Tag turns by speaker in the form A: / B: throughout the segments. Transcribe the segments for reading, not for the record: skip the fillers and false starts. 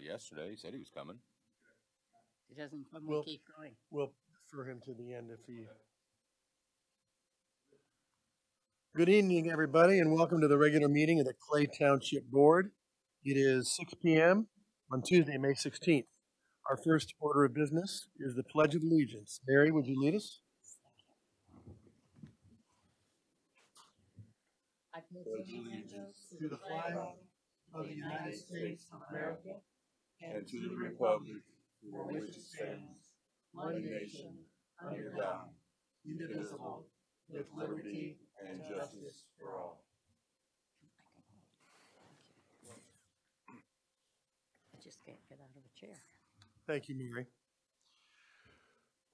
A: Yesterday, he said he was coming.
B: It doesn't come, we'll keep going.
C: We'll defer him to the end if he... Good evening, everybody, and welcome to the regular meeting of the Clay Township Board. It is 6 p.m. on Tuesday, May 16th. Our first order of business is the Pledge of Allegiance. Mary, would you lead us?
B: I pledge allegiance to the flag of the United States of America
A: And to the republic for which it stands, one nation, under God, indivisible, with liberty and justice for all.
B: I just can't get out of a chair.
C: Thank you, Mary.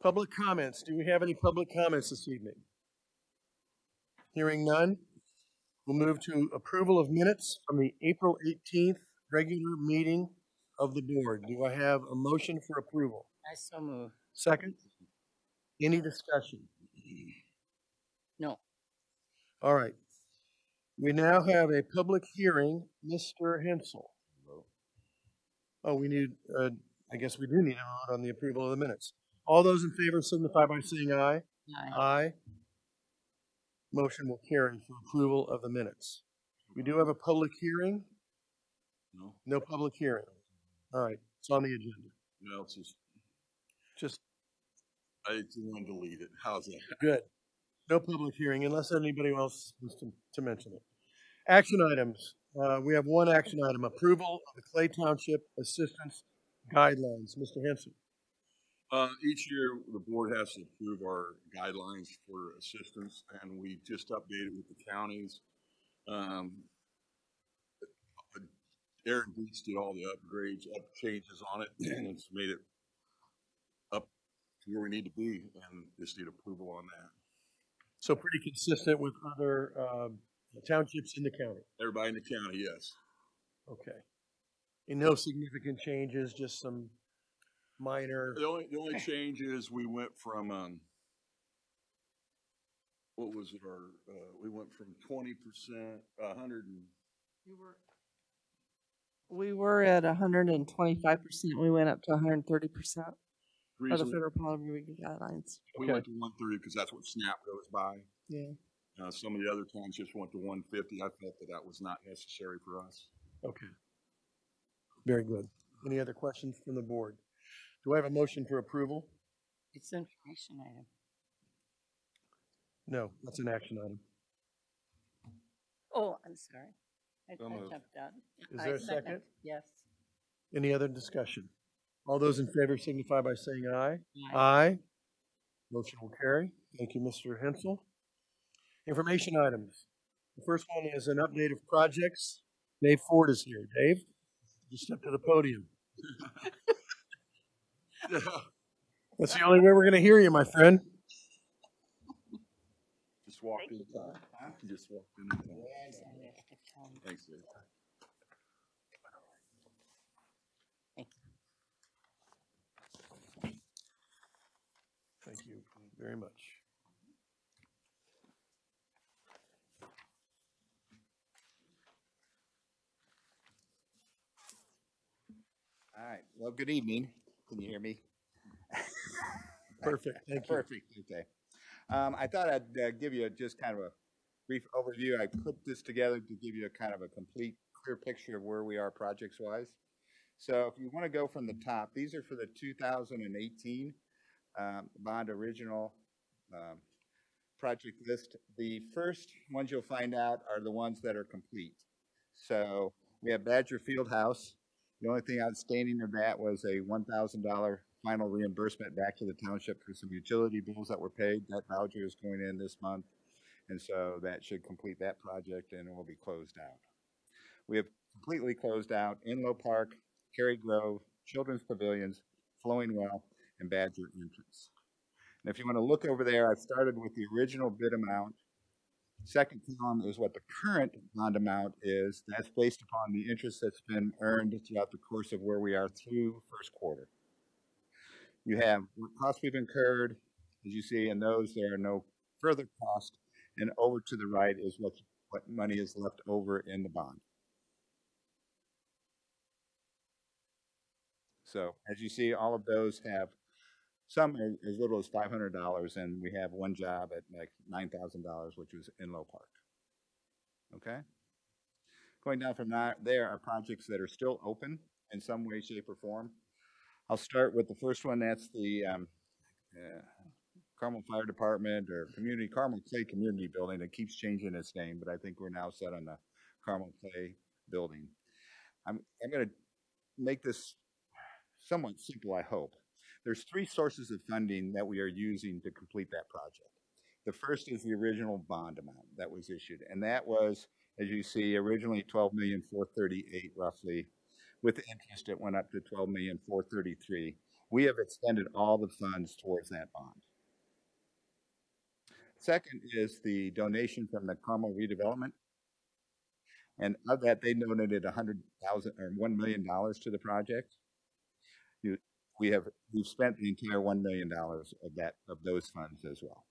C: Public comments. Do we have any public comments this evening? Hearing none, we'll move to approval of minutes from the April 18th regular meeting of the board. Do I have a motion for approval?
B: I so move.
C: Second? Any discussion?
B: No.
C: All right. We now have a public hearing. Mr. Hensel. Oh, we need, I guess we do need a vote on the approval of the minutes. All those in favor signify by saying aye.
B: Aye.
C: Aye. Motion will carry for approval of the minutes. We do have a public hearing.
A: No.
C: No public hearing. All right, it's on the agenda.
A: No, it's
C: Just
A: I want to delete it. How's that?
C: good. No public hearing unless anybody else wants to mention it. Action items. We have one action item, approval of the Clay Township Assistance Guidelines. Mr. Henson.
A: Each year, the board has to approve our guidelines for assistance, and we just updated with the counties. Aaron Beach did all the upgrades, changes on it, and it's made it up to where we need to be, and just need approval on that.
C: So pretty consistent with other townships in the county.
A: Everybody in the county, yes.
C: Okay. And no significant changes, just some minor.
A: The only change is we went from what was it? We went from 20%, 100 and
D: We were at 125%. We went up to 130% for the
A: reason
D: federal poverty guidelines.
A: we
C: Okay.
A: went to 130 because that's what SNAP goes by.
D: Yeah.
A: Some of the other townships went to 150. I felt that was not necessary for us.
C: Okay. Very good. Any other questions from the board? Do I have a motion for approval?
B: It's an information item.
C: No, that's an action item.
B: Oh, I'm sorry. I
A: So moved.
B: jumped out.
C: Is
B: I
C: there a second?
B: Yes.
C: Any other discussion? All those in favor signify by saying aye.
B: Aye.
C: Aye. Motion will carry. Thank you, Mr. Hensel. Information items. The first one is an update of projects. Dave Ford is here. Dave, you step to the podium. That's the only way we're going to hear you, my friend.
A: Just walked in time. Just walked in time. Thanks, Dave.
B: Thank you.
C: Thank you very much.
E: All right. Well, good evening. Can you hear me?
C: Perfect. Thank you.
E: Perfect. Okay. I thought I'd give you just kind of a brief overview. I put this together to give you a kind of a complete, clear picture of where we are projects-wise. So if you want to go from the top, these are for the 2018 bond original project list. The first ones you'll find out are the ones that are complete. So we have Badger Field House. The only thing outstanding of that was a $1,000 final reimbursement back to the township for some utility bills that were paid. That voucher is going in this month, and so that should complete that project, and it will be closed out. We have completely closed out Inlow Park, Cary Grove, Children's Pavilions, Flowing Well, and Badger Entrance. And if you want to look over there, I've started with the original bid amount. Second column is what the current bond amount is. That's based upon the interest that's been earned throughout the course of where we are through first quarter. You have what costs we've incurred. As you see in those, there are no further costs. And over to the right is what money is left over in the bond. So as you see, all of those have some as little as $500, and we have one job at like $9,000, which was in Low Park. Okay? Going down from there are projects that are still open in some way, shape, or form. I'll start with the first one. That's the Carmel Fire Department or Carmel Clay Community Building. It keeps changing its name, but I think we're now set on the Carmel Clay Building. I'm going to make this somewhat simple, I hope. There's three sources of funding that we are using to complete that project. The first is the original bond amount that was issued, and that was, as you see, originally $12,438,000 roughly. With interest, it went up to $12,433,000. We have expended all the funds towards that bond. Second is the donation from the Carmel Redevelopment, and of that, they donated $100,000 or $1 million to the project. We've spent the entire $1 million of those funds as well.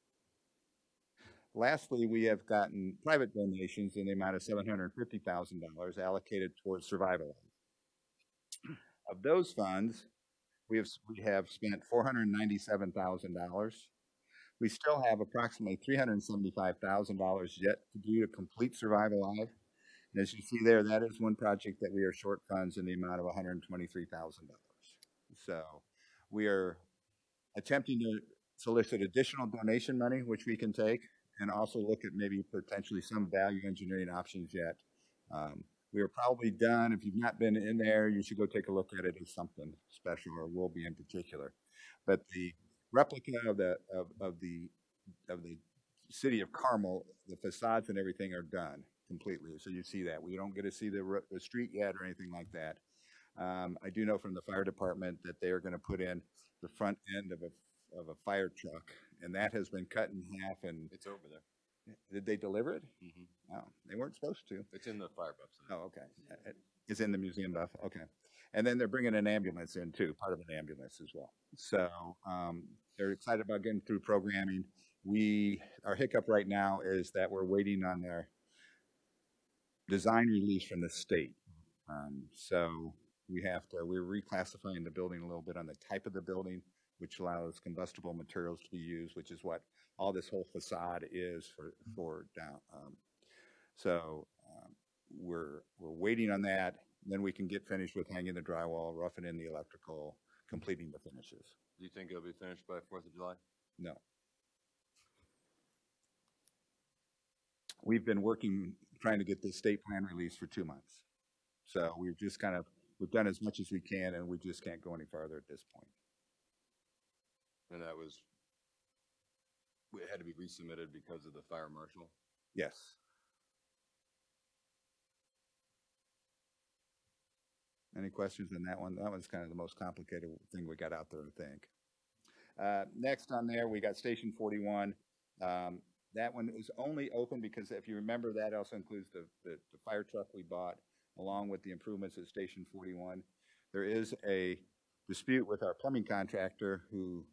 E: Lastly, we have gotten private donations in the amount of $750,000 allocated towards survival. Of those funds, we have spent $497,000. We still have approximately $375,000 yet to do to complete Survive Alive. And as you see there, that is one project that we are short funds in the amount of $123,000. So we are attempting to solicit additional donation money, which we can take, and also look at maybe potentially some value engineering options yet. We are probably done. If you've not been in there, you should go take a look at it. It's something special, or will be in particular. But the replica of the city of Carmel, the facades and everything are done completely. So you see that. We don't get to see the street yet or anything like that. I do know from the fire department that they are going to put in the front end of a fire truck, and that has been cut in half. And
A: It's over there.
E: did they deliver it?
A: Mm-hmm.
E: No, they weren't supposed to.
A: It's in the fire buff.
E: Oh, okay. It's in the museum buff. Okay. And then they're bringing an ambulance in too, part of an ambulance as well. So they're excited about getting through programming. Our hiccup right now is that we're waiting on their design release from the state. So we're reclassifying the building a little bit on the type of the building, which allows combustible materials to be used, which is what all this whole facade is for down. We're waiting on that. Then we can get finished with hanging the drywall, roughing in the electrical, completing the finishes.
A: Do you think it'll be finished by 4th of July?
E: No. We've been working, trying to get the state plan released for 2 months. So we've done as much as we can, and we just can't go any farther at this point.
A: And it had to be resubmitted because of the fire marshal?
E: Yes. Any questions on that one? That one's kind of the most complicated thing we got out there, I think. Next on there, we got Station 41. That one is only open because, if you remember, that also includes the fire truck we bought, along with the improvements at Station 41. There is a dispute with our plumbing contractor who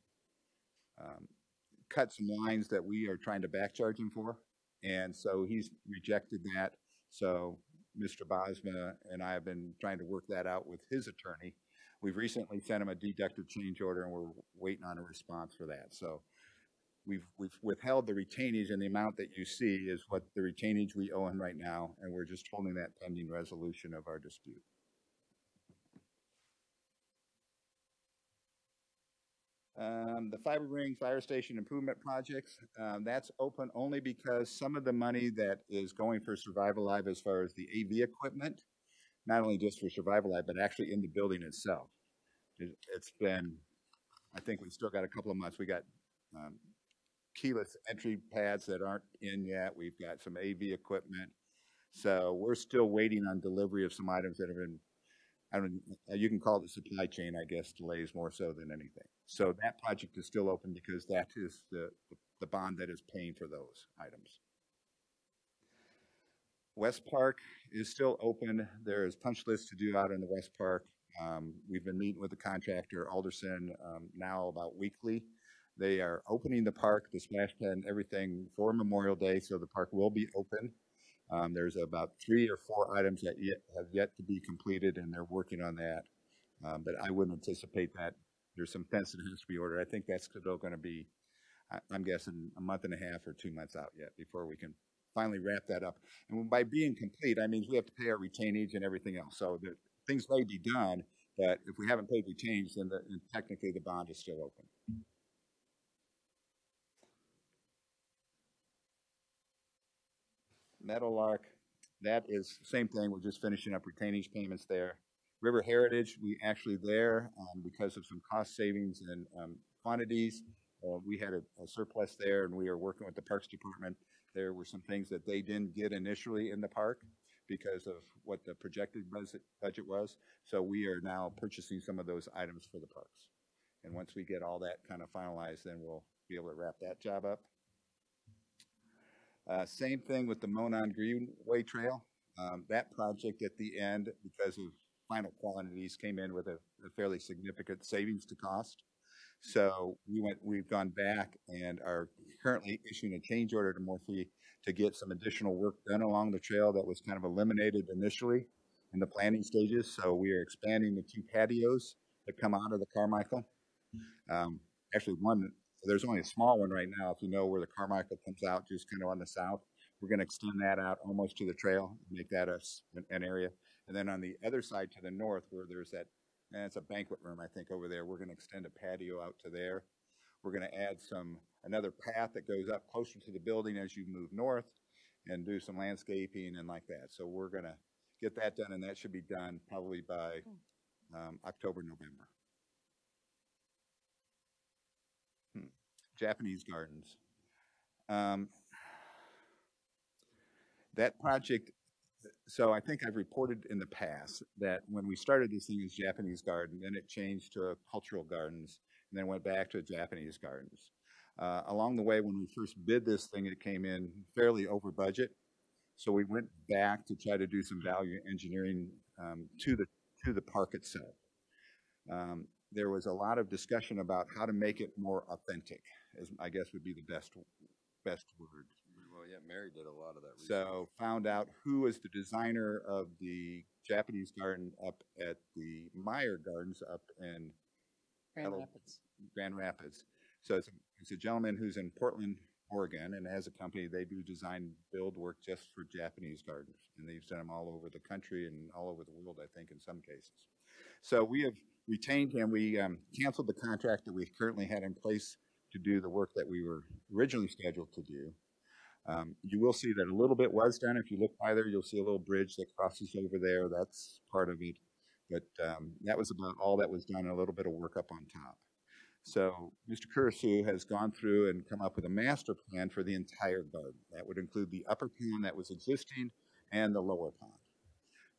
E: cut some lines that we are trying to back charge him for, and so he's rejected that. So Mr. Bosma and I have been trying to work that out with his attorney. We've recently sent him a deductive change order, and we're waiting on a response for that. So we've withheld the retainage, and the amount that you see is what the retainage we owe him right now, and we're just holding that pending resolution of our dispute. The Fiber Ring Fire Station Improvement Projects, that's open only because some of the money that is going for Survive Alive as far as the AV equipment, not only just for Survive Alive, but actually in the building itself. It's been, I think we still got a couple of months. We got keyless entry pads that aren't in yet. We've got some AV equipment. So we're still waiting on delivery of some items that have been, you can call it the supply chain, I guess, delays more so than anything. So that project is still open because that is the bond that is paying for those items. West Park is still open. There is punch lists to do out in the West Park. We've been meeting with the contractor, Alderson, now about weekly. They are opening the park, the splash pad and everything for Memorial Day, so the park will be open. There's about 3 or 4 items that have yet to be completed, and they're working on that. But I wouldn't anticipate that there's some fence that has to be ordered. I think that's still going to be, I'm guessing, a month and a half or 2 months out yet before we can finally wrap that up. And by being complete, I mean we have to pay our retainage and everything else. So the things may be done, but if we haven't paid retainage, then technically the bond is still open. Meadowlark, that is the same thing. We're just finishing up retainage payments there. River Heritage, we actually there, because of some cost savings and quantities, we had a surplus there, and we are working with the Parks Department. There were some things that they didn't get initially in the park because of what the projected budget was. So we are now purchasing some of those items for the parks. And once we get all that kind of finalized, then we'll be able to wrap that job up. Same thing with the Monon Greenway Trail. That project at the end, because of final quantities, came in with a fairly significant savings to cost. So we've gone back and are currently issuing a change order to Morphe to get some additional work done along the trail that was kind of eliminated initially in the planning stages. So we are expanding the 2 patios that come out of the Carmichael. Actually, there's only a small one right now, if you know where the Carmichael comes out, just kind of on the south. We're going to extend that out almost to the trail, make that an area. And then on the other side to the north, where there's that, and it's a banquet room, I think, over there, we're going to extend a patio out to there. We're going to add another path that goes up closer to the building as you move north and do some landscaping and like that. So we're going to get that done, and that should be done probably by October, November. Japanese gardens. That project, so I think I've reported in the past that when we started this thing as Japanese garden, then it changed to cultural gardens, and then went back to Japanese gardens. Along the way, when we first bid this thing, it came in fairly over budget. So we went back to try to do some value engineering to the park itself. There was a lot of discussion about how to make it more authentic, as I guess would be the best word.
A: Well, yeah, Mary did a lot of that research.
E: So found out who was the designer of the Japanese garden up at the Meyer Gardens up in Grand Rapids. So it's a gentleman who's in Portland, Oregon, and has a company. They do design build work just for Japanese gardens, and they've done them all over the country and all over the world, I think, in some cases. So we have retained him. We canceled the contract that we currently had in place to do the work that we were originally scheduled to do. You will see that a little bit was done. If you look by there, you'll see a little bridge that crosses over there. That's part of it. But that was about all that was done, a little bit of work up on top. So Mr. Kurisu has gone through and come up with a master plan for the entire garden. That would include the upper pond that was existing and the lower pond.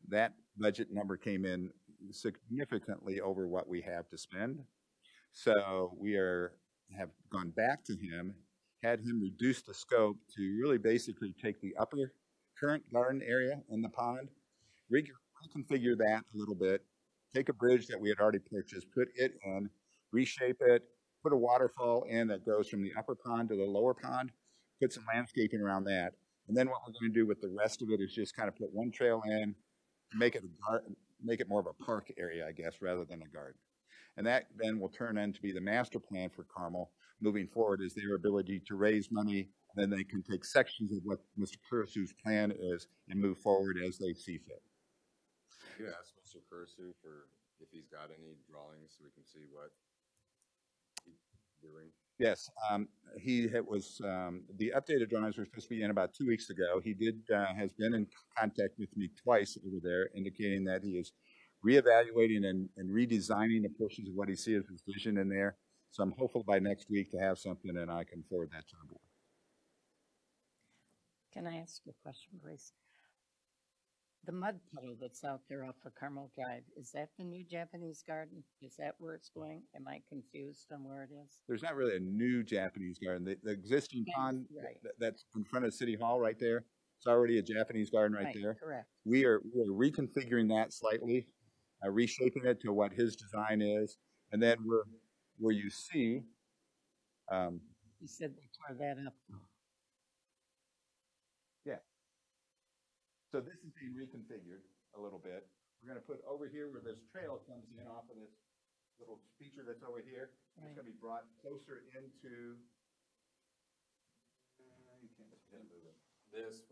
E: That budget number came in significantly over what we have to spend. So we have gone back to him, had him reduce the scope to really basically take the upper current garden area in the pond, reconfigure that a little bit, take a bridge that we had already purchased, put it in, reshape it, put a waterfall in that goes from the upper pond to the lower pond, put some landscaping around that. And then what we're going to do with the rest of it is just kind of put one trail in, make it more of a park area, I guess, rather than a garden. And that then will turn into be the master plan for Carmel moving forward, is their ability to raise money. Then they can take sections of what Mr. Kurisu's plan is and move forward as they see fit.
A: You asked Mr. Kurisu for if he's got any drawings so we can see what he's doing.
E: Yes, the updated drawings were supposed to be in about 2 weeks ago. He has been in contact with me twice over there, indicating that he is reevaluating and redesigning the portions of what he sees as his vision in there. So I'm hopeful by next week to have something, and I can forward that to the board.
F: Can I ask you a question, Grace? The mud puddle that's out there off of Carmel Drive, is that the new Japanese garden? Is that where it's going? Am I confused on where it is?
E: There's not really a new Japanese garden. The existing pond that's in front of City Hall right there, it's already a Japanese garden right there.
F: Correct.
E: We are reconfiguring that slightly, reshaping it to what his design is, and then where you see.
F: You said they tore that up.
E: Yeah. So this is being reconfigured a little bit. we're gonna put over here where this trail comes in off of this little feature that's over here. It's
F: Right.
E: gonna be brought closer into, you can't move it.
G: This,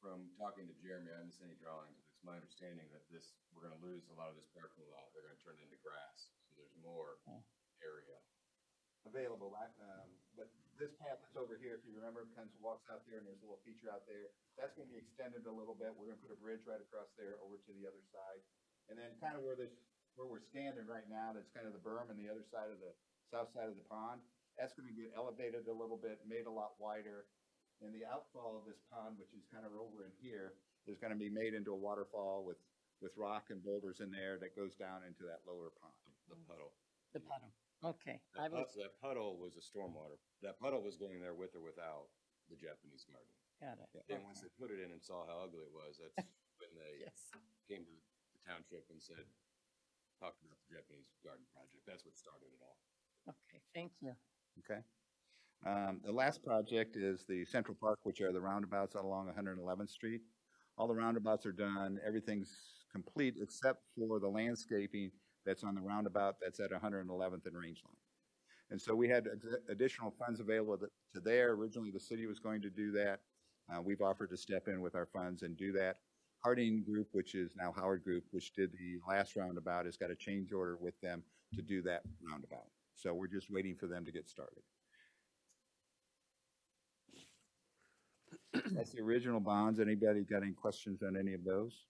G: from talking to Jeremy, I haven't seen any drawings, but it's my understanding that we're gonna lose a lot of this parking lot. They're gonna turn it into grass, so there's more area.
E: Available, but this path that's over here, if you remember, kind of walks out there and there's a little feature out there. That's gonna be extended a little bit. We're gonna put a bridge right across there over to the other side. And then kind of where we're standing right now, that's kind of the berm on the other side of the south side of the pond. That's gonna get elevated a little bit, made a lot wider. And the outfall of this pond, which is kind of over in here, is gonna be made into a waterfall with rock and boulders in there that goes down into that lower pond.
G: The puddle.
F: The puddle. Okay.
G: That puddle was a stormwater. That puddle was going there with or without the Japanese garden.
F: Got it.
G: And once they put it in and saw how ugly it was, that's when they
F: Yes.
G: came to the township and talked about the Japanese garden project. That's what started it all.
F: Okay, thank you.
E: Okay. The last project is the Central Park, which are the roundabouts along 111th Street. All the roundabouts are done. Everything's complete except for the landscaping that's on the roundabout that's at 111th and Rangeline. And so we had additional funds available to there. Originally, the city was going to do that. We've offered to step in with our funds and do that. Harding Group, which is now Howard Group, which did the last roundabout, has got a change order with them to do that roundabout. So we're just waiting for them to get started. That's the original bonds. Anybody got any questions on any of those?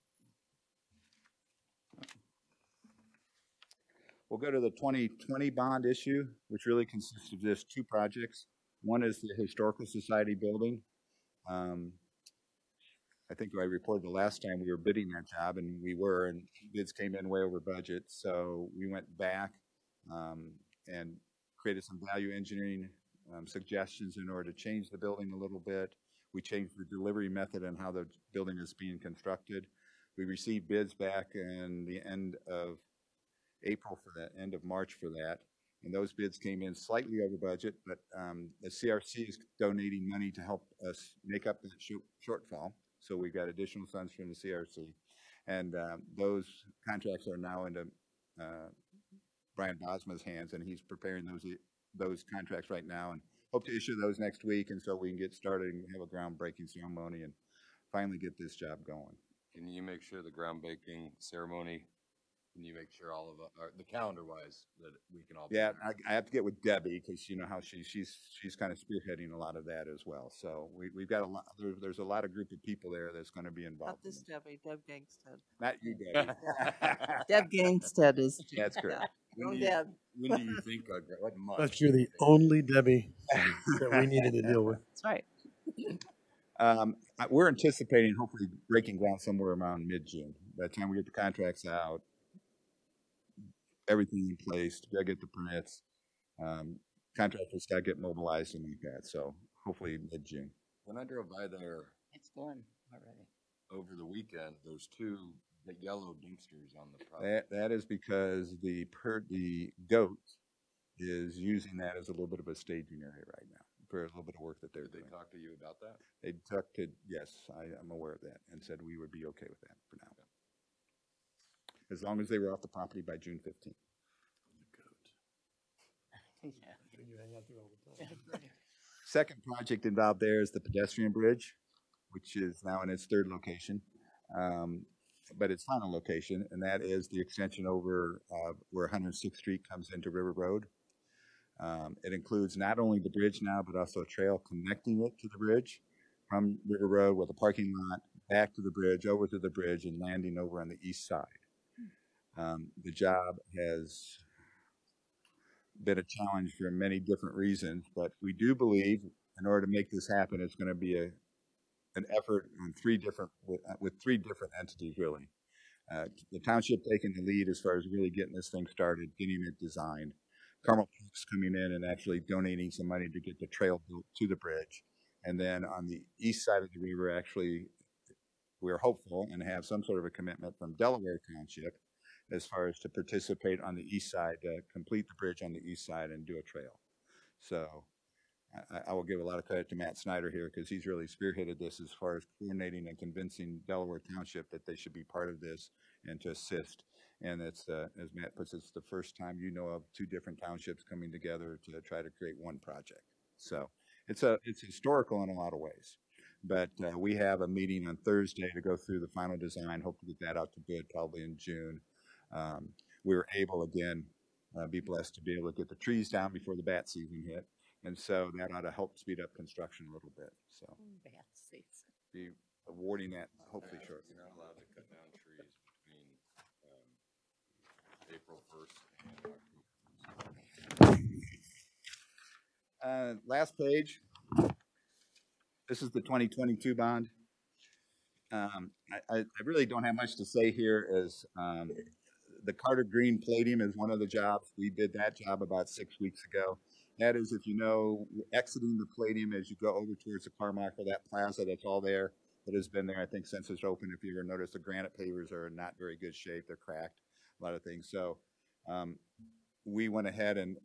E: We'll go to the 2020 bond issue, which really consists of just two projects. One is the Historical Society building. I think I reported the last time we were bidding that job, and bids came in way over budget. So we went back and created some value engineering suggestions in order to change the building a little bit. We changed the delivery method and how the building is being constructed. We received bids back in the end of April for that, end of March for that. And those bids came in slightly over budget, but the CRC is donating money to help us make up that shortfall. So we got additional funds from the CRC. And those contracts are now into Brian Bosma's hands, and he's preparing those contracts right now and hope to issue those next week, and so we can get started and have a groundbreaking ceremony and finally get this job going.
G: Can you make sure the groundbreaking ceremony, can you make sure all of the calendar-wise that we can all be
E: Yeah,
G: there?
E: I have to get with Debbie because you know how she's kind of spearheading a lot of that as well. So we've got a lot. There's a lot of group of people there that's going to be involved.
D: Not this Debbie, Deb Gangstead.
E: Not you, Debbie.
D: Deb Gangstead is.
E: That's correct.
D: Wrong Deb.
G: When do you think, what month?
C: But you're the only Debbie that we needed to deal with.
D: That's right.
E: We're anticipating hopefully breaking ground somewhere around mid-June. By the time we get the contracts out, everything in place, we gotta get the permits, contractors gotta get mobilized and like that. So hopefully mid-June.
G: When I drove by there
F: It's going already.
G: over the weekend, there's two yellow dumpsters on the property.
E: That is because the GOAT is using that as a little bit of a staging area right now for a little bit of work that they're
G: Did they
E: doing.
G: talk to you about that?
E: They talked to, yes, I'm aware of that, and said we would be okay with that for now. As long as they were off the property by June 15th.
F: Yeah.
E: Second project involved there is the pedestrian bridge, which is now in its third location, but its final location, and that is the extension over where 106th Street comes into River Road. It includes not only the bridge now, but also a trail connecting it to the bridge from River Road with a parking lot, back to the bridge, over to the bridge, and landing over on the east side. The job has been a challenge for many different reasons, but we do believe in order to make this happen, it's going to be an effort on with three different entities, really. The township taking the lead as far as really getting this thing started, getting it designed. Carmel Parks coming in and actually donating some money to get the trail built to the bridge. And then on the east side of the river, actually, we're hopeful and have some sort of a commitment from Delaware Township as far as to participate on the east side, to complete the bridge on the east side and do a trail. So I will give a lot of credit to Matt Snyder here because he's really spearheaded this as far as coordinating and convincing Delaware Township that they should be part of this and to assist. And it's, as Matt puts it, it's the first time you know of two different townships coming together to try to create one project. So it's historical in a lot of ways. But we have a meeting on Thursday to go through the final design, hope to get that out to bid probably in June. We were able, again, be blessed to be able to get the trees down before the bat season hit. And so that ought to help speed up construction a little bit. So
F: Bad seats.
E: be awarding that hopefully shortly.
G: You're not allowed to cut down trees between April 1st and October.
E: Last page. This is the 2022 bond. I really don't have much to say here as the Carter Green Palladium is one of the jobs. We did that job about 6 weeks ago. That is, if you know, exiting the Palladium as you go over towards the Carmichael, that plaza that's all there, that has been there, I think, since it's opened. If you ever notice, the granite pavers are in not very good shape. They're cracked, a lot of things. So we went ahead and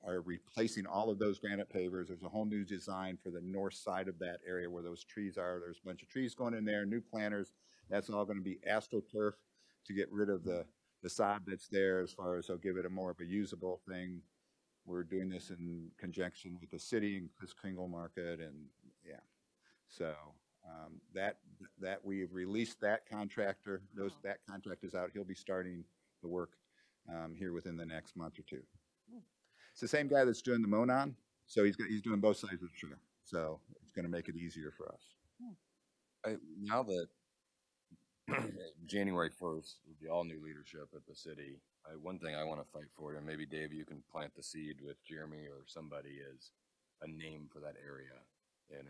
E: are replacing all of those granite pavers. There's a whole new design for the north side of that area where those trees are. There's a bunch of trees going in there, new planters. That's all going to be AstroTurf to get rid of the sod that's there, as far as they'll give it a more of a usable thing. We're doing this in conjunction with the city and Chris Kringle Market, and yeah. So that we've released that contractor. That contract is out. He'll be starting the work here within the next month or two. It's the same guy that's doing the Monon, so he's doing both sides of the trail. So it's going to make it easier for us.
G: Now that January 1st will be all new leadership at the city, one thing I want to fight for, and maybe Dave, you can plant the seed with Jeremy or somebody, is a name for that area. And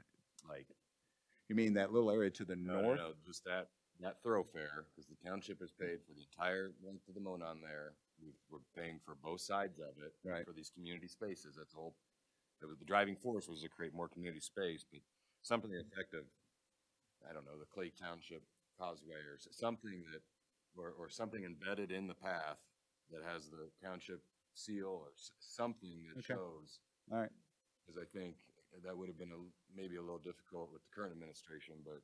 G: like,
E: you mean that little area to the north?
G: No, just that thoroughfare, because the township has paid for the entire length of the Monon there. We're paying for both sides of it,
E: right,
G: for these community spaces. That's the whole. The driving force was to create more community space, but something effective. I don't know, the Clay Township Causeway or something that, or something embedded in the path that has the township seal or something that shows.
E: All right.
G: Because I think that would have been maybe a little difficult with the current administration, but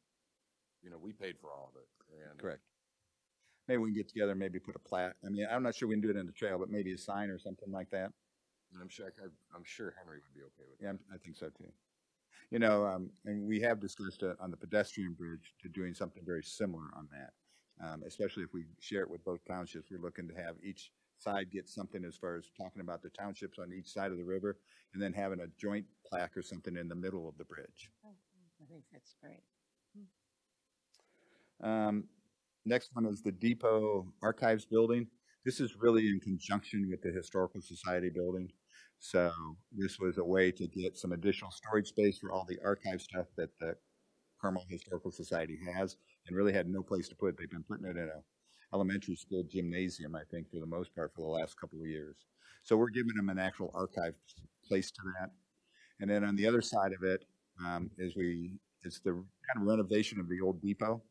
G: you know, we paid for all of it. And
E: correct. Maybe we can get together and maybe put a plaque. I mean, I'm not sure we can do it in the trail, but maybe a sign or something like that.
G: And I'm sure Henry would be okay with that.
E: Yeah, I think so too. You know, and we have discussed on the pedestrian bridge to doing something very similar on that, especially if we share it with both townships. We're looking to have each side get something as far as talking about the townships on each side of the river, and then having a joint plaque or something in the middle of the bridge.
F: I think that's great.
E: Next one is the Depot Archives building. This is really in conjunction with the Historical Society building. So this was a way to get some additional storage space for all the archive stuff that the Carmel Historical Society has, and really had no place to put it. They've been putting it in a elementary school gymnasium, I think, for the most part, for the last couple of years. So we're giving them an actual archive place to that. And then on the other side of it it's the kind of renovation of the old depot.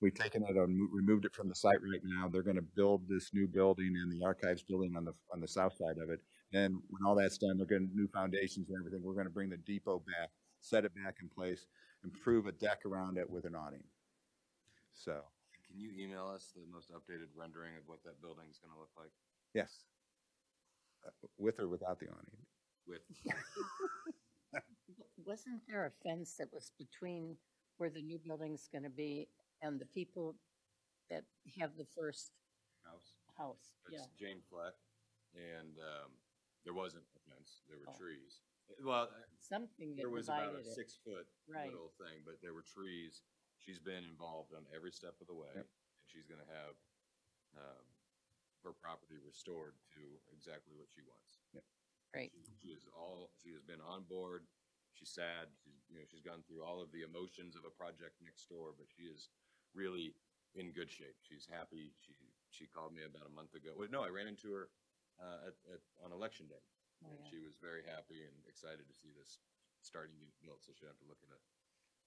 E: We've taken it and removed it from the site right now. They're going to build this new building in the archives building on the south side of it. And when all that's done, they're getting new foundations and everything. We're going to bring the depot back, set it back in place, improve a deck around it with an awning. So,
G: can you email us the most updated rendering of what that building is going to look like?
E: Yes. With or without the awning?
G: With.
F: Wasn't there a fence that was between where the new building's going to be and the people that have the first house?
G: It's
F: Yeah.
G: Jane Fleck, and there wasn't a fence. There were trees. Well,
F: something that
G: there was about a
F: divided it.
G: 6-foot little thing, but there were trees. She's been involved on every step of the way, and she's going to have her property restored to exactly what she wants.
E: Yeah.
F: Great.
G: She has been on board. She's sad. She's gone through all of the emotions of a project next door, but she is really in good shape. She's happy. She called me about a month ago. Well, no, I ran into her on election day, and she was very happy and excited to see this starting to get built, so she didn't have to look at a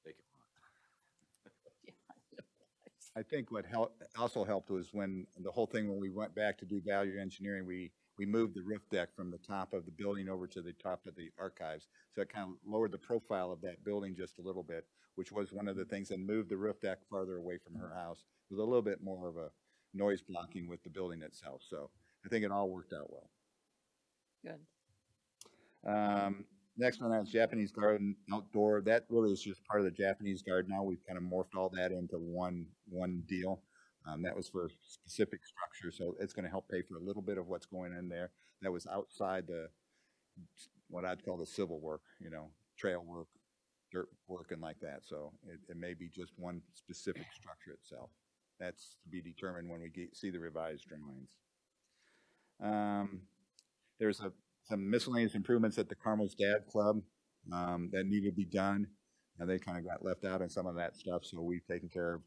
G: vacant lot.
E: I think what also helped was when the whole thing, when we went back to do value engineering, we we moved the roof deck from the top of the building over to the top of the archives. So it kind of lowered the profile of that building just a little bit, which was one of the things, and moved the roof deck farther away from her house. It was a little bit more of a noise blocking with the building itself. So I think it all worked out well.
F: Good.
E: Next one is Japanese garden outdoor. That really is just part of the Japanese garden now. We've kind of morphed all that into one deal. That was for a specific structure, so it's going to help pay for a little bit of what's going in there. That was outside the what I'd call the civil work, you know, trail work, dirt work, and like that. So it may be just one specific structure itself. That's to be determined when we see the revised drawings. There's some miscellaneous improvements at the Carmel's Dad Club that needed to be done, and they kind of got left out in some of that stuff. So we've taken care of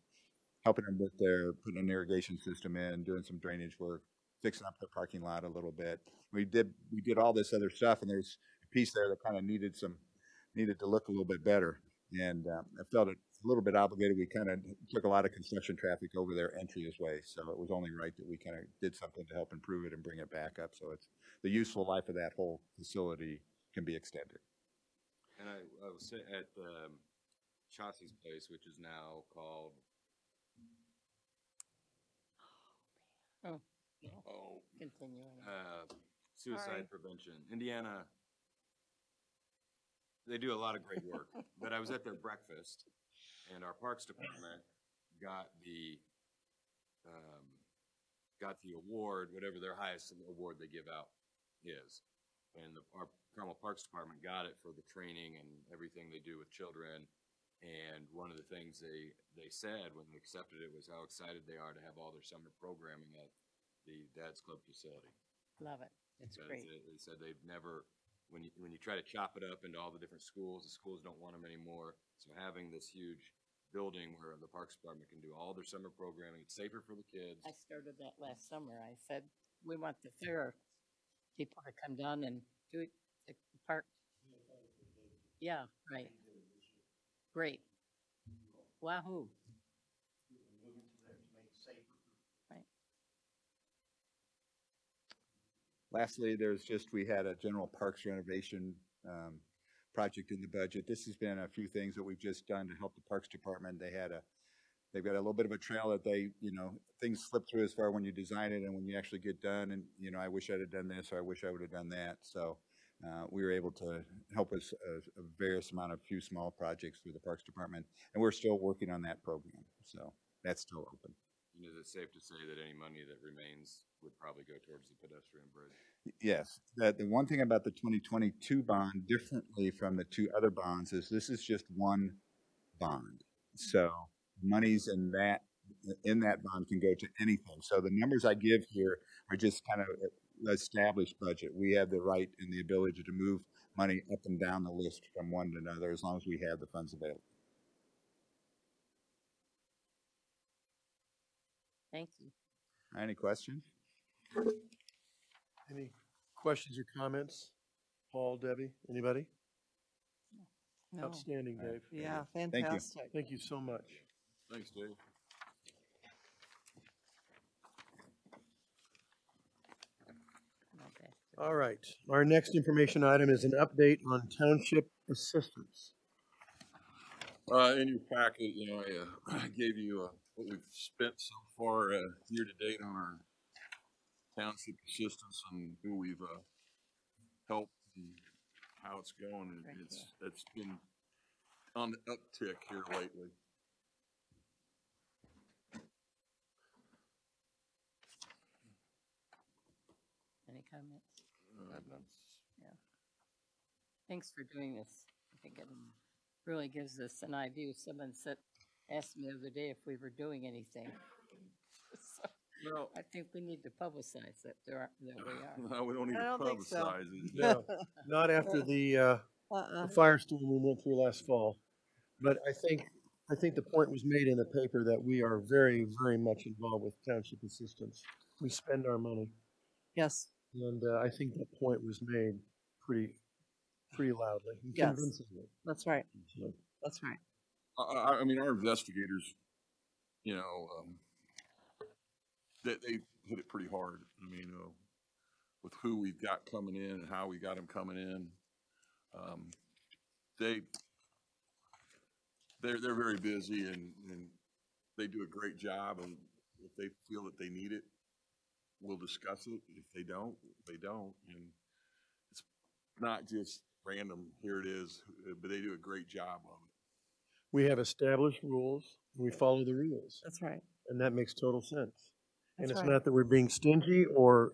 E: helping them with their putting an irrigation system in, doing some drainage work, fixing up the parking lot a little bit. We did all this other stuff, and there's a piece there that kind of needed to look a little bit better. And I felt a little bit obligated. We kind of took a lot of construction traffic over their entry's way, so it was only right that we kind of did something to help improve it and bring it back up, so it's the useful life of that whole facility can be extended.
G: And I was at Chassie's place, which is now called
F: Continuing.
G: Suicide Prevention. Indiana, they do a lot of great work. But I was at their breakfast, and our Parks Department got the award, whatever their highest award they give out is. And our Carmel Parks Department got it for the training and everything they do with children. And one of the things they said when they accepted it was how excited they are to have all their summer programming at the Dad's Club facility.
F: Love it. It's great.
G: They said they've never, when you try to chop it up into all the different schools, the schools don't want them anymore. So having this huge building where the Parks Department can do all their summer programming, it's safer for the kids.
F: I started that last summer. I said, we want the fair people to come down and do it at the park. Yeah, right. Great. Wahoo. Right.
E: Lastly, we had a general parks renovation project in the budget. This has been a few things that we've just done to help the Parks Department. They've got a little bit of a trail that things slip through as far when you design it and when you actually get done. And, I wish I'd have done this, or I wish I would have done that. So we were able to help us a various amount of few small projects through the Parks Department. And we're still working on that program. So that's still open.
G: And is it safe to say that any money that remains would probably go towards the pedestrian bridge?
E: Yes. The one thing about the 2022 bond, differently from the two other bonds, is this is just one bond. So monies in that bond can go to anything. So the numbers I give here are just kind of established budget. We have the right and the ability to move money up and down the list from one to another as long as we have the funds available.
F: Thank you.
E: Any questions?
C: Any questions or comments? Paul, Debbie, anybody?
D: No.
C: Outstanding, Dave.
D: Yeah,
E: you.
D: fantastic.
C: Thank you so much.
G: Thanks, Dave.
F: Okay.
C: All right. Our next information item is an update on township assistance.
A: In your packet, I gave you what we've spent so far year to date on our township assistance and who we've helped and how it's going. And it's been on the uptick here lately.
F: Any comments? Yeah. Thanks for doing this. I think it really gives us an idea. Someone asked me the other day if we were doing anything. So
A: Well,
F: I think we need to publicize that we are.
A: no, we don't need
D: I
A: to
D: don't think so.
A: publicize it.
C: No, not after the firestorm we went through last fall. But I think the point was made in the paper that we are very, very much involved with township assistance. We spend our money.
D: Yes,
C: And I think that point was made pretty loudly and
D: Yes.
C: convincingly.
D: that's right.
C: So,
D: That's right.
A: I mean, our investigators, they hit it pretty hard. I mean, with who we've got coming in and how we got them coming in. Um, they, they're very busy and they do a great job. And if they feel that they need it, we'll discuss it. If they don't, they don't. And it's not just random, here it is, but they do a great job of it.
C: We have established rules, and we follow the rules,
D: That's right.
C: and that makes total sense. And
D: That's
C: it's
D: right.
C: not that we're being stingy or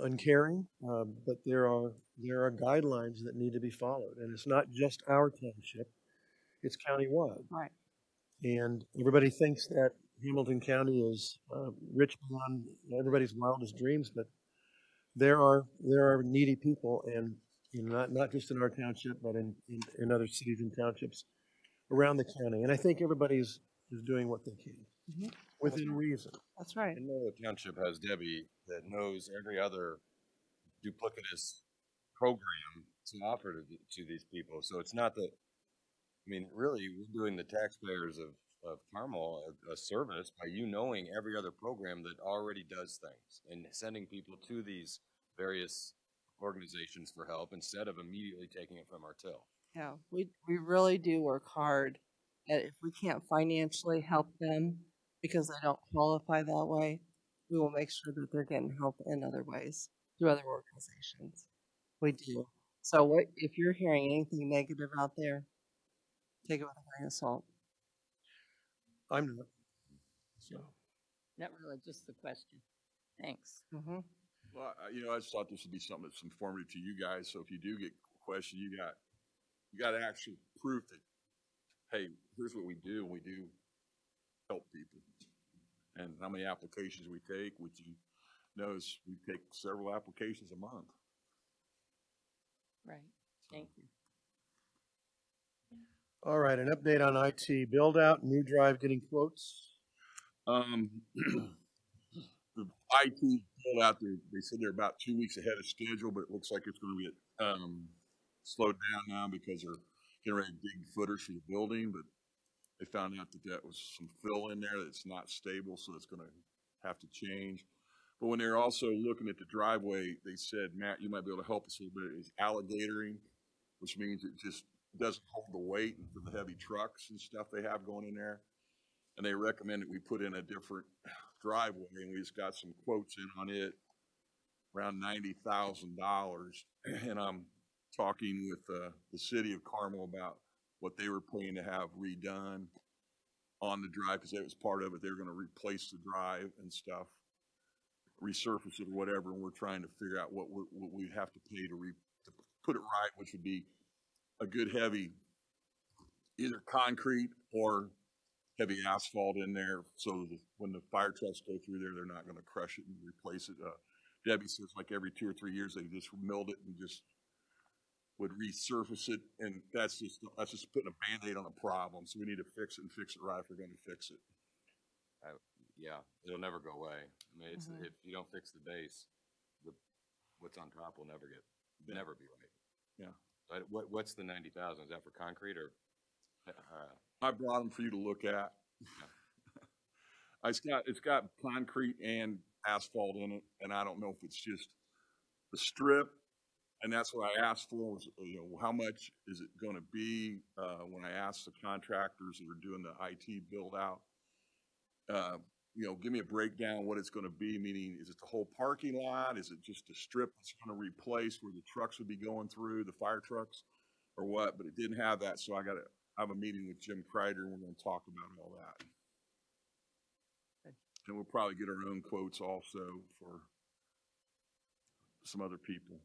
C: uncaring, but there are guidelines that need to be followed, and it's not just our township; it's countywide.
D: Right.
C: And everybody thinks that Hamilton County is rich beyond everybody's wildest dreams, but there are needy people, and not just in our township, but in other cities and townships around the county. And I think everybody's is doing what they can
D: Mhm.
C: within reason.
D: That's right.
G: I know the township has Debbie that knows every other duplicitous program to offer to these people. So it's not that, I mean, really, we're doing the taxpayers of Carmel a service by you knowing every other program that already does things and sending people to these various organizations for help instead of immediately taking it from our till.
D: Yeah, we really do work hard. And if we can't financially help them because they don't qualify that way, we will make sure that they're getting help in other ways through other organizations. We do. So what if you're hearing anything negative out there, take it with a grain of salt.
C: I'm not. So
F: Not really, just the question. Thanks.
D: Mm-hmm.
A: Well, I just thought this would be something that's informative to you guys. So if you do get questioned, you got actual proof that, hey, here's what we do, and we do help people. And how many applications we take, which you knows we take several applications a month.
F: Right. Thank you.
C: all right, an update on IT build out, new drive getting quotes.
A: The IT build out there, they said they're about 2 weeks ahead of schedule, but it looks like it's going to get slowed down now because they're getting ready to dig footers for the building. But they found out that was some fill in there that's not stable, so it's going to have to change. But when they're also looking at the driveway, they said, Matt, you might be able to help us a little bit. It's alligatoring, which means it just doesn't hold the weight for the heavy trucks and stuff they have going in there. And they recommend that we put in a different driveway, and we just got some quotes in on it, around $90,000. And I'm talking with the city of Carmel about what they were planning to have redone on the drive, because that was part of it. They were going to replace the drive and stuff, resurface it or whatever, and we're trying to figure out what we'd have to pay to put it right, which would be a good heavy, either concrete or heavy asphalt in there, so that when the fire trucks go through there, they're not going to crush it and replace it. Debbie says like every 2 or 3 years they just milled it and just would resurface it, and that's just putting a Band-Aid on a problem. So we need to fix it and fix it right if we're going to fix it.
G: Yeah, it'll never go away. I mean, it's, if you don't fix the base, what's on top will never be right.
A: Yeah.
G: But what's the 90,000? Is that for concrete or?
A: I brought them for you to look at. It's got concrete and asphalt in it, and I don't know if it's just the strip. And that's what I asked for was, how much is it going to be? When I asked the contractors that are doing the IT build out, give me a breakdown what it's going to be. Meaning, is it the whole parking lot? Is it just a strip that's going to replace where the trucks would be going through, the fire trucks, or what? But it didn't have that, so I have a meeting with Jim Kreider, and we're going to talk about all that. And we'll probably get our own quotes also for some other people.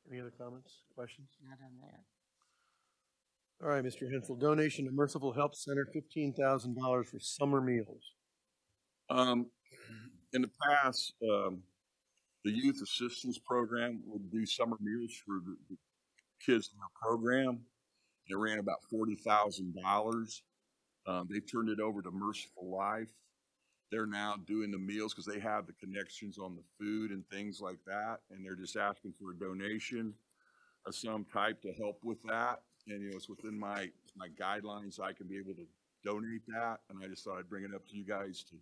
C: Any other comments, questions?
F: Not on that.
C: All right, Mr. Hensel, donation to Merciful Help Center, $15,000 for summer meals.
A: In the past, the youth assistance program would do summer meals for the kids in the program. It ran about $40,000. They've turned it over to Merciful Life. They're now doing the meals because they have the connections on the food and things like that, and they're just asking for a donation of some type to help with that. And it's within my guidelines. I can be able to donate that, and I just thought I'd bring it up to you guys to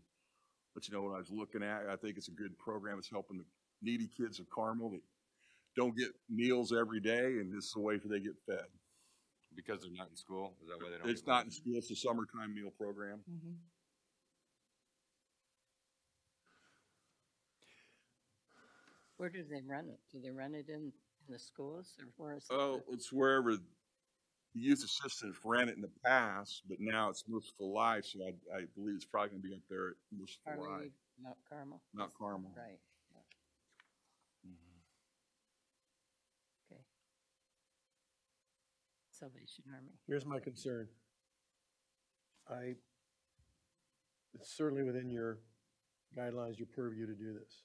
A: let you know what I was looking at. I think it's a good program. It's helping the needy kids of Carmel that don't get meals every day, and this is a way for they get fed.
G: Because they're not in school? Is that why they don't
A: It's
G: get
A: not in
G: meals?
A: school. It's a summertime meal program.
D: Mhm.
F: Where do they run it? Do they run it in the schools or where is it?
A: Oh, it's wherever the youth assistants ran it in the past, but now it's Merciful Life, so I believe it's probably going to be up there at Merciful Life.
F: Army, Mount Carmel?
A: Mount Carmel.
F: Right, yeah,
A: Mhm.
F: okay. Salvation Army.
C: Here's my concern. It's certainly within your guidelines, your purview to do this.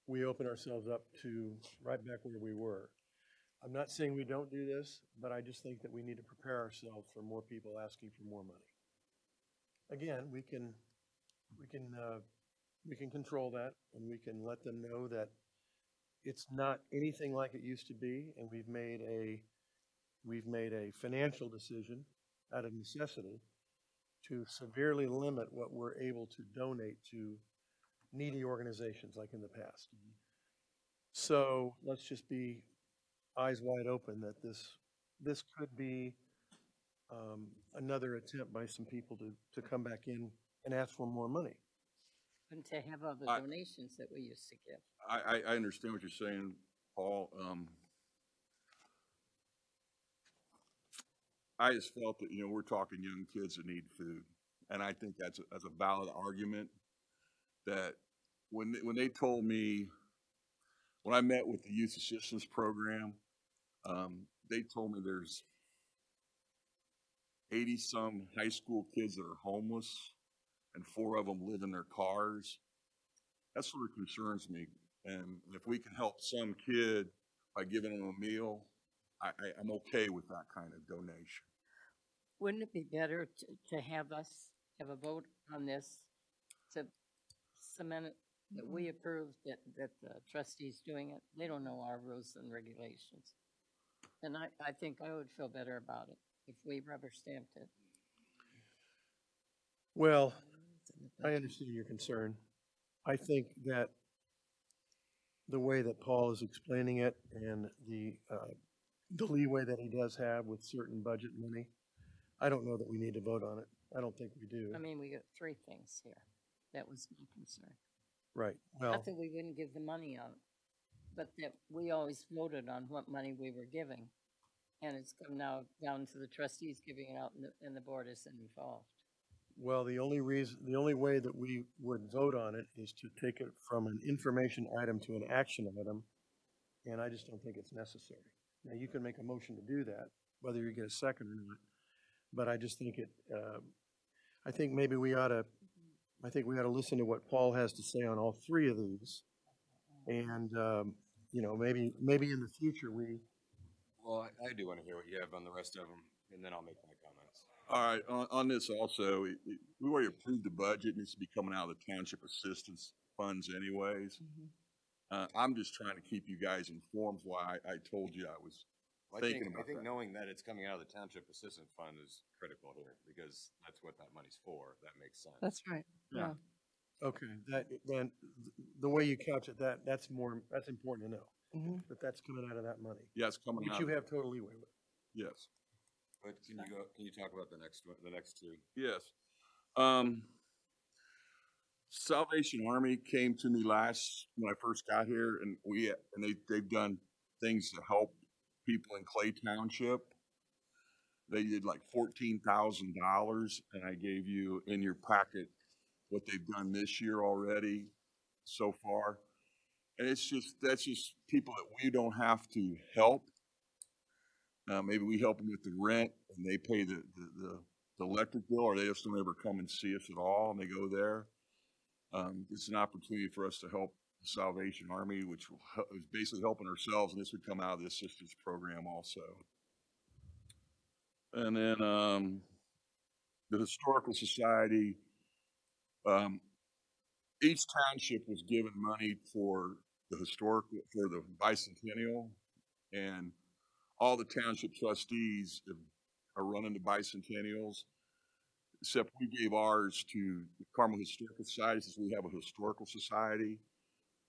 C: We open ourselves up to right back where we were. I'm not saying we don't do this, but I just think that we need to prepare ourselves for more people asking for more money. Again, we can control that, and we can let them know that it's not anything like it used to be, and we've made a financial decision out of necessity to severely limit what we're able to donate to needy organizations like in the past. So let's just be eyes wide open that this could be another attempt by some people to come back in and ask for more money.
F: And to have all the
A: I-
F: donations that we used to give.
A: I understand what you're saying, Paul. I just felt that, we're talking young kids that need food. And I think that's a valid argument that when they told me, when I met with the youth assistance program, they told me there's 80 some high school kids that are homeless and 4 of them live in their cars. That sort of concerns me. And if we can help some kid by giving them a meal, I'm okay with that kind of donation.
F: Wouldn't it be better to have us have a vote on this to cement it, that we approve that the trustees doing it? They don't know our rules and regulations. And I think I would feel better about it if we rubber stamped it.
C: Well, I understand your concern. I think that the way that Paul is explaining it and the leeway that he does have with certain budget money, I don't know that we need to vote on it. I don't think we do.
F: I mean, we got 3 things here. That was my concern.
C: Right. Well,
F: Not that we wouldn't give the money out, but that we always voted on what money we were giving. And it's come now down to the trustees giving it out and the board isn't involved.
C: well, the only way that we would vote on it is to take it from an information item to an action item, and I just don't think it's necessary. Now, you can make a motion to do that, whether you get a second or not, but I just think I think maybe we ought to listen to what Paul has to say on all 3 of these, and, maybe in the future
G: Well, I do want to hear what you have on the rest of them, and then I'll make my comments.
A: All right, on this also, we already approved the budget. It needs to be coming out of the township assistance funds anyways. I'm just trying to keep you guys informed why I told you I was
G: Well,
A: thinking
G: I
A: about
G: think
A: that.
G: knowing that it's coming out of the township assistance fund is critical here, because that's what that money's for. That makes sense.
D: That's right.
A: Yeah.
C: Okay, then the way you couch it, that's important to know,
D: Mhm.
C: that that's coming out of that money,
A: Yeah, it's coming
C: which
A: out.
C: you have total leeway with.
A: Yes.
G: But can you talk about the next 2?
A: Yes. Salvation Army came to me when I first got here, and they've done things to help people in Clay Township. They did like $14,000, and I gave you in your packet what they've done this year already so far. And that's just people that we don't have to help. Maybe we help them with the rent, and they pay the electric bill, or they just don't ever come and see us at all, and they go there. It's an opportunity for us to help the Salvation Army, which is basically helping ourselves, and this would come out of the assistance program also. And then the Historical Society, each township was given money for the bicentennial, and all the township trustees are running the bicentennials. except we gave ours to the Carmel Historical Society since we have a historical society.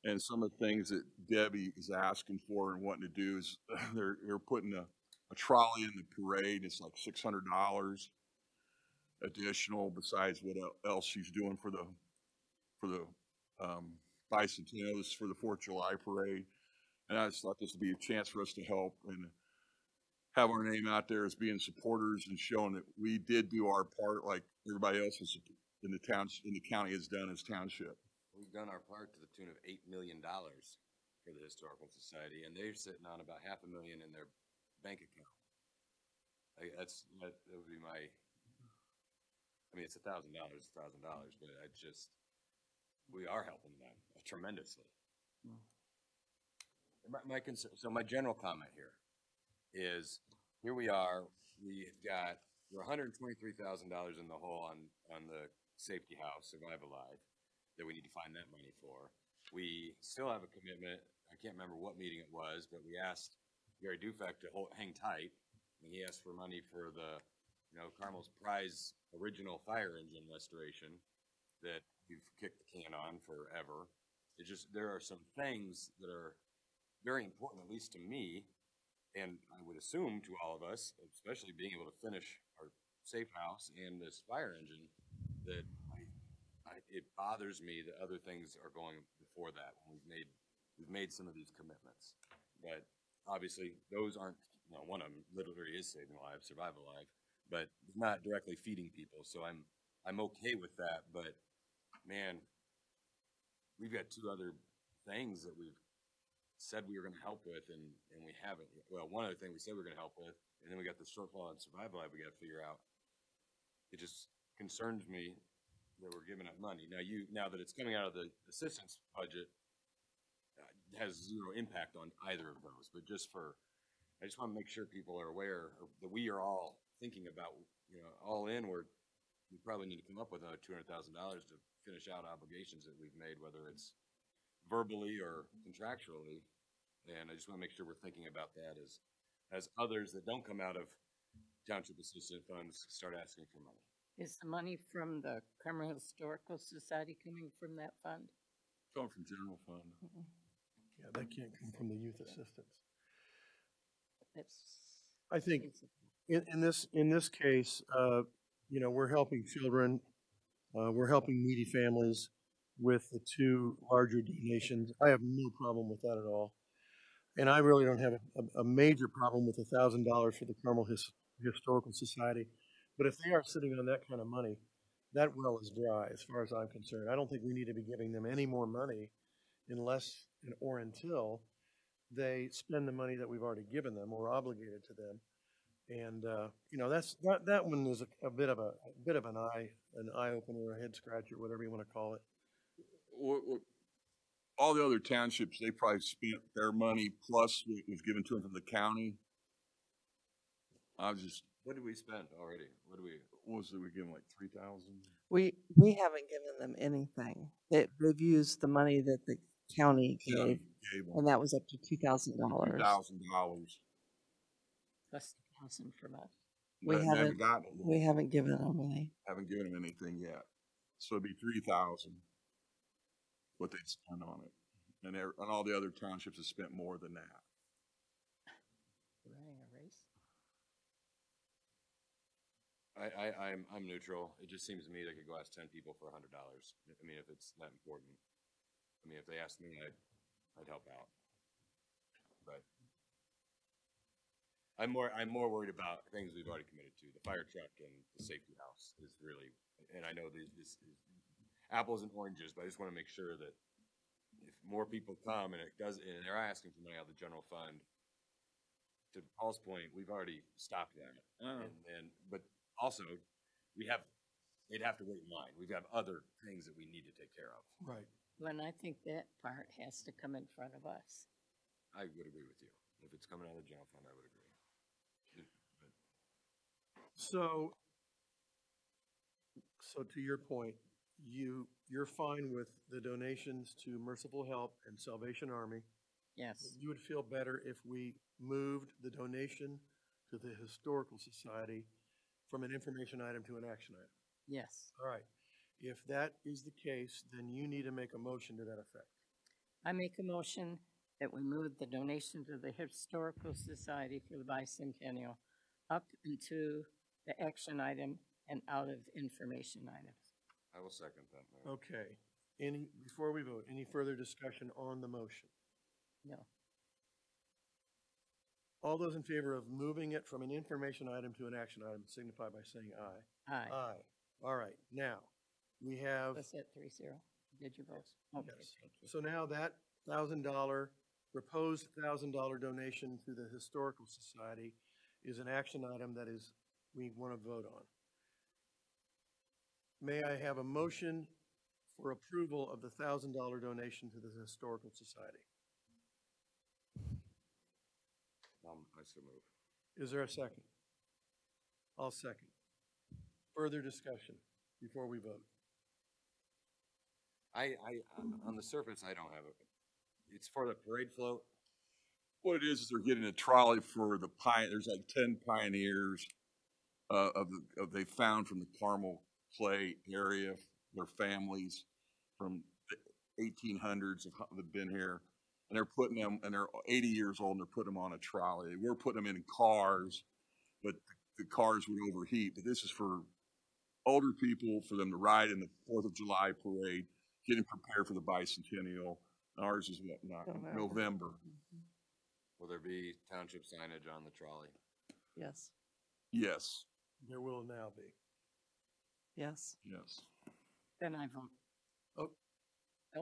A: And some of the things that Debbie is asking for and wanting to do is they're putting a trolley in the parade. It's like $600 additional besides what else she's doing for the bicentennials for the 4th of July parade. And I just thought this would be a chance for us to help and have our name out there as being supporters and showing that we did do our part like everybody else in the county has done as township.
G: We've done our part to the tune of $8 million for the Historical Society, and they're sitting on about $500,000 in their bank account. That would be my. I mean, it's $1,000, but we are helping them tremendously. My concern. So my general comment here is, here we are. We're $123,000 in the hole on the safety house, Survive Alive, that we need to find that money for. We still have a commitment. I can't remember what meeting it was, but we asked Gary Dufek to hang tight, and he asked for money for the, Carmel's prize original fire engine restoration that we've kicked the can on forever. There are some things that are very important, at least to me, and I would assume to all of us, especially being able to finish our safe house and this fire engine, that it bothers me that other things are going before that when we've made some of these commitments. But obviously those aren't, one of them literally is saving lives, Survive Alive, but not directly feeding people. So I'm okay with that. But man, we've got 2 other things that we've said we were going to help with, and we haven't. Well, one other thing we said we were going to help with, and then we got the shortfall on Survive Alive we got to figure out. It just concerns me that we're giving up money. Now that it's coming out of the assistance budget, has 0 impact on either of those. But I just want to make sure people are aware that we are all thinking about, all in. We probably need to come up with another $200,000 to finish out obligations that we've made, whether it's verbally or contractually. And I just want to make sure we're thinking about that as others that don't come out of township assistance funds start asking for money.
F: Is the money from the Carmel Historical Society coming from that fund?
A: It's going from general fund.
C: Yeah, that can't come from the youth assistance.
F: It's
C: I think in this case, we're helping children, we're helping needy families with the 2 larger donations. I have no problem with that at all, and I really don't have a major problem with $1,000 for the Carmel Historical Society. But if they are sitting on that kind of money, that well is dry as far as I'm concerned. I don't think we need to be giving them any more money unless or until they spend the money that we've already given them or obligated to them. And that one is a bit of an eye opener, a head scratcher, whatever you want to call it.
A: All the other townships, they probably spent their money plus what was given to them from the county.
G: What did we spend already?
A: What was it? We gave them like 3,000.
D: We haven't given them anything. They've used the money that the county gave, and that was up to $2,000.
A: $2,000.
F: plus 1,000 from us.
D: We haven't given them any.
A: Haven't given them anything yet. So it'd be 3,000 what they'd spend on it, and all the other townships have spent more than that.
F: Running a race.
G: I'm neutral. It just seems to me they could go ask 10 people for $100. I mean, if it's that important. I mean, if they asked me, I'd help out. But I'm more worried about things we've already committed to. The fire truck and the safety house is really, and I know this is apples and oranges, but I just want to make sure that if more people come and they're asking for money out of the general fund, to Paul's point, we've already stopped that. But also, they'd have to wait in line. We've got other things that we need to take care of.
C: Right.
F: When I think that part has to come in front of us.
G: I would agree with you. If it's coming out of the general fund, I would agree.
C: So to your point, you're fine with the donations to Merciful Help and Salvation Army.
F: Yes.
C: You would feel better if we moved the donation to the Historical Society from an information item to an action item.
F: Yes.
C: All right. If that is the case, then you need to make a motion to that effect.
F: I make a motion that we move the donation to the Historical Society for the Bicentennial up into the action item and out of information items.
G: I will second that, Mayor.
C: Okay. Before we vote, any further discussion on the motion?
F: No.
C: All those in favor of moving it from an information item to an action item signify by saying aye.
F: Aye.
C: Aye. All right. Now, we have,
F: Was that 3-0? Did you vote? Okay,
C: yes.
F: thank you.
C: So now that proposed $1,000 donation to the Historical Society is an action item that we want to vote on. May I have a motion for approval of the $1,000 donation to the Historical Society?
G: I so move.
C: Is there a second? I'll second. Further discussion before we vote.
G: On the surface, I don't have it. It's for the parade float.
A: What it is they're getting a trolley for the there's like 10 pioneers they found from the Carmel Clay area, their families from the 1800s have been here. And they're putting them, and they're 80 years old, and they're putting them on a trolley. We're putting them in cars, but the cars would overheat. But this is for older people, for them to ride in the 4th of July parade, getting prepared for the bicentennial. Ours is November.
G: Will there be township signage on the trolley?
D: Yes,
A: Yes,
C: There will now be.
D: yes.
A: yes.
F: Then I vote.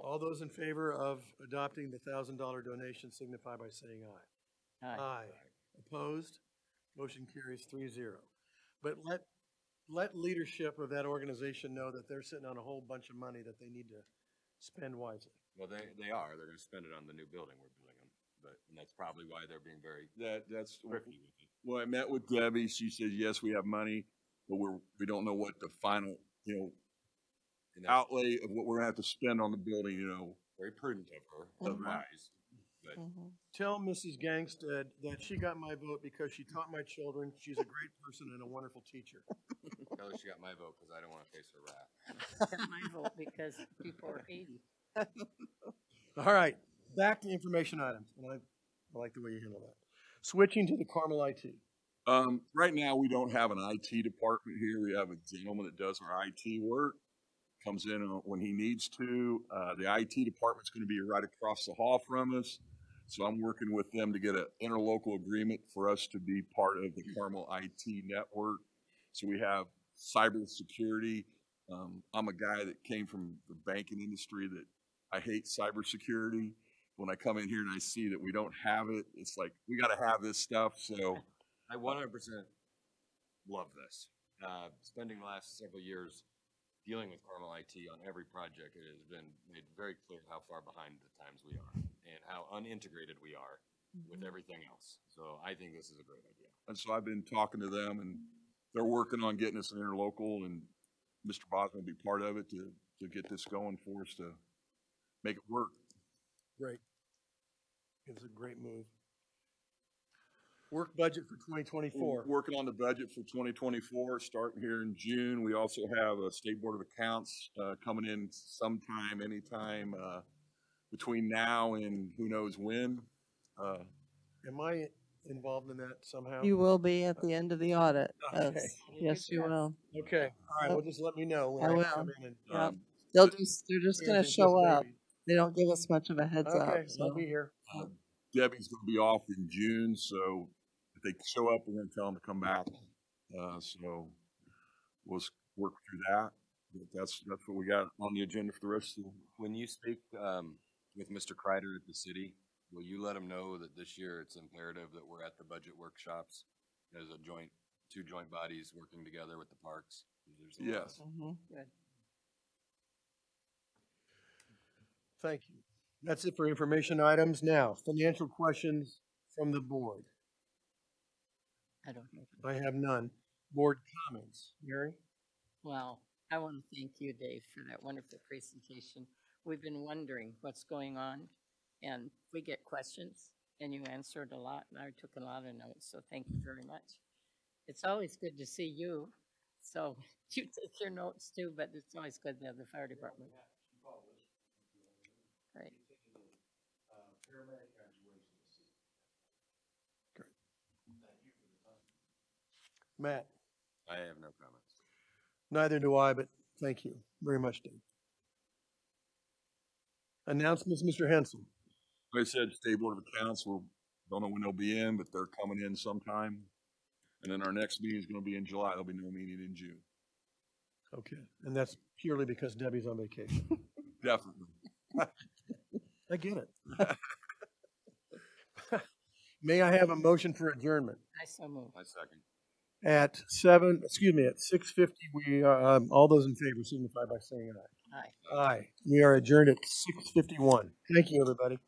C: All those in favor of adopting the $1,000 donation signify by saying aye.
F: Aye.
C: Aye. Opposed? Motion carries 3-0. But let leadership of that organization know that they're sitting on a whole bunch of money that they need to spend wisely.
G: Well, they are. They're going to spend it on the new building we're building them. And that's probably why they're being very
A: That's
G: thrifty with it.
A: Well, I met with Debbie. She said, yes, we have money, but we don't know what the final,
G: And that's
A: outlay of what we're gonna have to spend on the building,
G: very prudent of her to advise. But
C: Tell Mrs. Gangstead that she got my vote because she taught my children. She's a great person and a wonderful teacher.
G: tell her she got my vote because I don't want to face her wrath.
F: My vote because people are 80.
C: All right, back to information items. And I like the way you handle that. Switching to the Carmel IT.
A: Right now, we don't have an IT department here. We have a gentleman that does our IT work, comes in when he needs to. The IT department's going to be right across the hall from us. So I'm working with them to get an interlocal agreement for us to be part of the Carmel IT network. So we have cybersecurity. I'm a guy that came from the banking industry that I hate cybersecurity. When I come in here and I see that we don't have it, it's like, we got to have this stuff. So
G: I 100% love this. Spending the last several years dealing with Carmel IT on every project, it has been made very clear how far behind the times we are and how unintegrated we are with everything else. So I think this is a great idea.
A: And so I've been talking to them, and they're working on getting us an interlocal, and Mr. Bosman will be part of it to get this going for us to make it work.
C: Great. It's a great move. Work budget for 2024.
A: We're working on the budget for 2024, starting here in June. We also have a State Board of Accounts coming in sometime, anytime between now and who knows when.
C: Am I involved in that somehow?
D: You will be at the end of the audit.
C: Okay.
D: Yes, yes, you will.
C: Okay, all right, well, just let me know. when
D: I will.
C: come in and,
D: Yep. They're just gonna
C: Kansas
D: show up.
C: baby.
D: They don't give us much of a heads up,
C: Okay,
D: so.
C: I'll be here.
A: Debbie's going to be off in June, so if they show up, we're going to tell them to come back. So we'll work through that. But that's what we got on the agenda for the rest of the.
G: When you speak with Mr. Kreider at the city, will you let him know that this year it's imperative that we're at the budget workshops as two joint bodies working together with the parks? There's a lot of-
A: Yes.
D: Mhm.
F: Good.
C: Thank you. That's it for information items. Now, financial questions from the board.
F: I don't know.
C: I have none. Board comments. Gary?
F: Well, I want to thank you, Dave, for that wonderful presentation. We've been wondering what's going on, and we get questions, and you answered a lot, and I took a lot of notes, so thank you very much. It's always good to see you So you take your notes too, but it's always good to have the fire department. Right.
C: Matt?
G: I have no comments.
C: Neither do I, but thank you very much, Dave. Announcements, Mr. Hensel.
A: Like I said, State Board of Accounts, don't know when they'll be in, but they're coming in sometime. And then our next meeting is going to be in July. There'll be no meeting in June.
C: Okay, and that's purely because Debbie's on vacation.
A: Definitely.
C: I get it. May I have a motion for adjournment?
F: I so move.
G: I second.
C: At 6:50, we, all those in favor signify by saying aye.
F: Aye.
C: Aye. We are adjourned at 6:51. Thank you, everybody.